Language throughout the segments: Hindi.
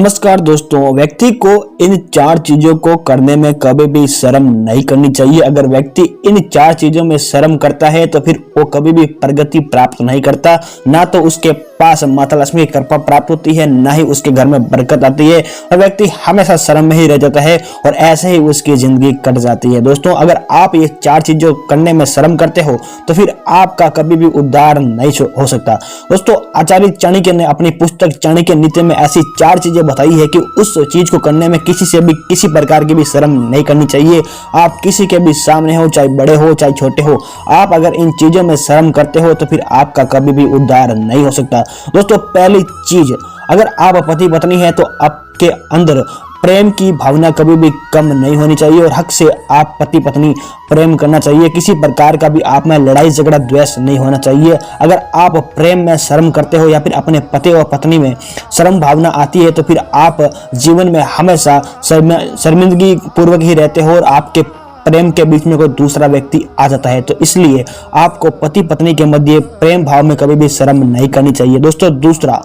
नमस्कार दोस्तों, व्यक्ति को इन 4 चीजों को करने में कभी भी शर्म नहीं करनी चाहिए। अगर व्यक्ति इन 4 चीजों में शर्म करता है तो फिर वो कभी भी प्रगति प्राप्त नहीं करता। ना तो उसके पास माता लक्ष्मी की कृपा प्राप्त होती है, ना ही उसके घर में बरकत आती है, और व्यक्ति हमेशा शर्म में ही रह जाता है और ऐसे ही उसकी जिंदगी कट जाती है। दोस्तों, अगर आप ये 4 चीजों करने में शर्म करते हो तो फिर आपका कभी भी उद्धार नहीं हो सकता। दोस्तों, आचार्य चाणक्य ने अपनी पुस्तक चाणक्य नीति में ऐसी 4 चीजें बताई है कि उस चीज को करने में किसी से भी किसी प्रकार की भी शर्म नहीं करनी चाहिए। आप किसी के भी सामने हो, चाहे बड़े हो चाहे छोटे हो, आप अगर इन चीजों में शर्म करते हो तो फिर आपका कभी भी उद्धार नहीं हो सकता। दोस्तों, पहली चीज, अगर आप पति पत्नी है तो आपके अंदर प्रेम की भावना कभी भी कम नहीं होनी चाहिए और हक से आप पति पत्नी प्रेम करना चाहिए। किसी प्रकार का भी आप में लड़ाई झगड़ा द्वेष नहीं होना चाहिए। अगर आप प्रेम में शर्म करते हो या फिर अपने पति और पत्नी में शर्म भावना आती है तो फिर आप जीवन में हमेशा शर्मिंदगी पूर्वक ही रहते हो और आपके प्रेम के बीच में कोई दूसरा व्यक्ति आ जाता है। तो इसलिए आपको पति पत्नी के मध्य प्रेम भाव में कभी भी शर्म नहीं करनी चाहिए। दोस्तों, दूसरा,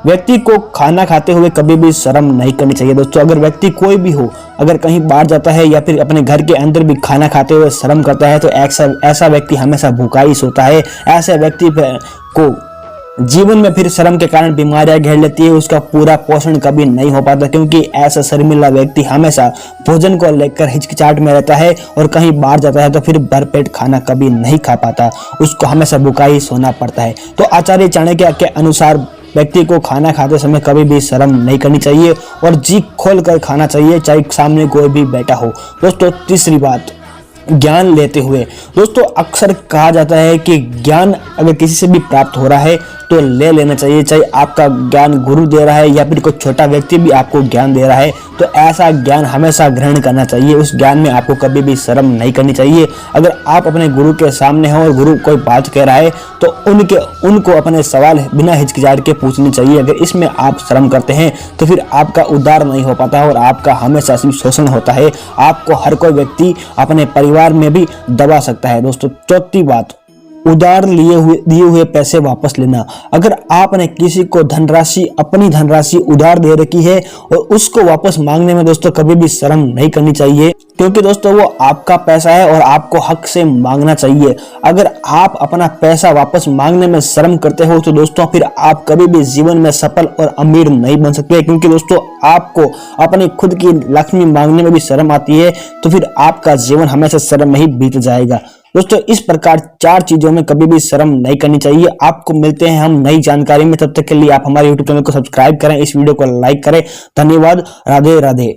व्यक्ति को खाना खाते हुए कभी भी शर्म नहीं करनी चाहिए। दोस्तों, अगर व्यक्ति कोई भी हो, अगर कहीं बाहर जाता है या फिर अपने घर के अंदर भी खाना खाते हुए शर्म करता है तो ऐसा व्यक्ति हमेशा भूखा ही सोता है। ऐसे व्यक्ति को जीवन में फिर शर्म के कारण बीमारियां घेर लेती है, उसका पूरा पोषण कभी नहीं हो पाता, क्योंकि ऐसा शर्मिला व्यक्ति हमेशा भोजन को लेकर हिचकिचाहट में रहता है और कहीं बाहर जाता है तो फिर भरपेट खाना कभी नहीं खा पाता, उसको हमेशा भूखा ही सोना पड़ता है। तो आचार्य चाणक्य के अनुसार व्यक्ति को खाना खाते समय कभी भी शर्म नहीं करनी चाहिए और जी खोल कर खाना चाहिए, चाहे सामने कोई भी बैठा हो। दोस्तों, तीसरी बात, ज्ञान लेते हुए। दोस्तों, अक्सर कहा जाता है कि ज्ञान अगर किसी से भी प्राप्त हो रहा है तो ले लेना चाहिए, चाहे आपका ज्ञान गुरु दे रहा है या फिर कोई छोटा व्यक्ति भी आपको ज्ञान दे रहा है तो ऐसा ज्ञान हमेशा ग्रहण करना चाहिए। उस ज्ञान में आपको कभी भी शर्म नहीं करनी चाहिए। अगर आप अपने गुरु के सामने हो और गुरु कोई बात कह रहा है तो उनको अपने सवाल बिना हिचकिचाहट के पूछनी चाहिए। अगर इसमें आप शर्म करते हैं तो फिर आपका उद्धार नहीं हो पाता और आपका हमेशा सिर्फ शोषण होता है। आपको हर कोई व्यक्ति अपने परिवार में भी दबा सकता है। दोस्तों, चौथी बात, उधार दिए हुए पैसे वापस लेना। अगर आपने किसी को अपनी धनराशि उधार दे रखी है और उसको वापस मांगने में दोस्तों कभी भी शर्म नहीं करनी चाहिए, क्योंकि दोस्तों वो आपका पैसा है और आपको हक से मांगना चाहिए। अगर आप अपना पैसा वापस मांगने में शर्म करते हो तो दोस्तों फिर आप कभी भी जीवन में सफल और अमीर नहीं बन सकते, क्योंकि दोस्तों आपको अपनी खुद की लक्ष्मी मांगने में भी शर्म आती है तो फिर आपका जीवन हमेशा शर्म में ही बीत जाएगा। दोस्तों, इस प्रकार 4 चीजों में कभी भी शर्म नहीं करनी चाहिए। आपको मिलते हैं हम नई जानकारी में, तब तक के लिए आप हमारे YouTube चैनल को सब्सक्राइब करें, इस वीडियो को लाइक करें। धन्यवाद। राधे राधे।